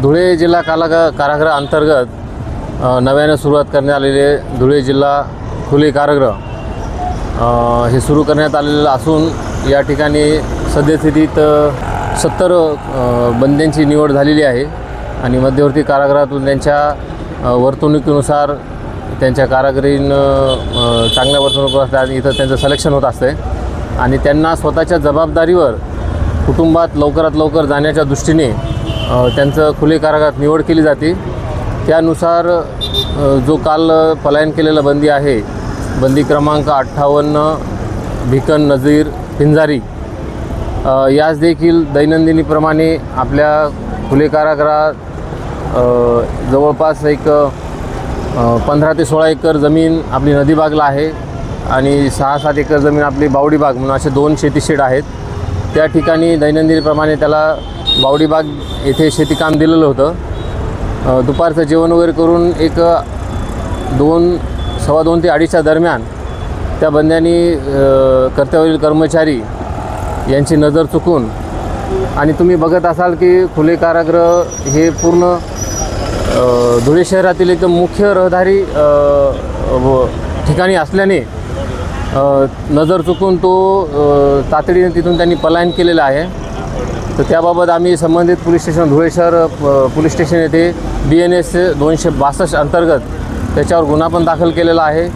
धुळे जिल्हा कारागृह अंतर्गत नव्याने सुरुवात करण्यात आलेले धुळे जिल्हा खुले कारागृह हे सुरू करण्यात आलेलं असून या ठिकाणी सद्यस्थितीत 70 बंद्यांची निवड झालेली आहे आणि मध्यवर्ती कारागृहातून त्यांच्या वर्तणुकीनुसार त्यांच्या कारागिरीन चांगल्या वर्तणूक असतात इथं त्यांचं सिलेक्शन होत असते आणि त्यांना स्वतःच्या जबाबदारीवर कुटुंबात लवकरात लवकर जाण्याच्या दृष्टीने त्यांचं खुले कारागृहात निवड केली जाते। त्यानुसार जो काल पलायन केलेला बंदी आहे, बंदी क्रमांक 58 भिकन नजीर पिंजारी, यास देखील दैनंदिनीप्रमाणे आपल्या खुले कारागृहात जवळपास एक 15 ते 16 एकर जमीन आपली नदीबागला आहे आणि 6-7 एकर जमीन आपली बावडीबाग म्हणून असे 2 शेतीशेड आहेत। त्या ठिकाणी दैनंदिनीप्रमाणे त्याला बावडीबाग येथे शेतीकाम दिलेलं होतं। दुपारचं जेवण वगैरे करून एक 2:15 ते 2:30च्या दरम्यान त्या बंद्यांनी कर्तव्यावरील कर्मचारी यांची नजर चुकून आणि तुम्ही बघत असाल की खुले कारागृह हे पूर्ण धुळे शहरातील एक मुख्य रहदारी ठिकाणी असल्याने नजर चुकून तो तातडीने तिथून त्यांनी पलायन केलेलं आहे। तर त्याबाबत आम्ही संबंधित पोलीस स्टेशन धुळे शहर पोलीस स्टेशन येथे BNS 262 अंतर्गत त्याच्यावर गुन्हा पण दाखल केलेला आहे।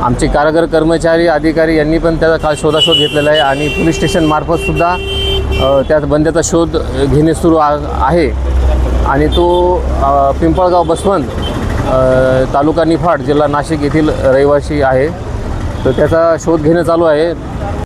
आमचे कारागृह कर्मचारी अधिकारी यांनी पण त्याचा काल शोधाशोध घेतलेला आहे आणि पोलीस स्टेशनमार्फतसुद्धा त्या बंद्याचा शोध घेणे सुरू आहे आणि तो पिंपळगाव बसवंत तालुका निफाड जिल्हा नाशिक येथील रहिवासी आहे। तर त्याचा शोध घेणं चालू आहे।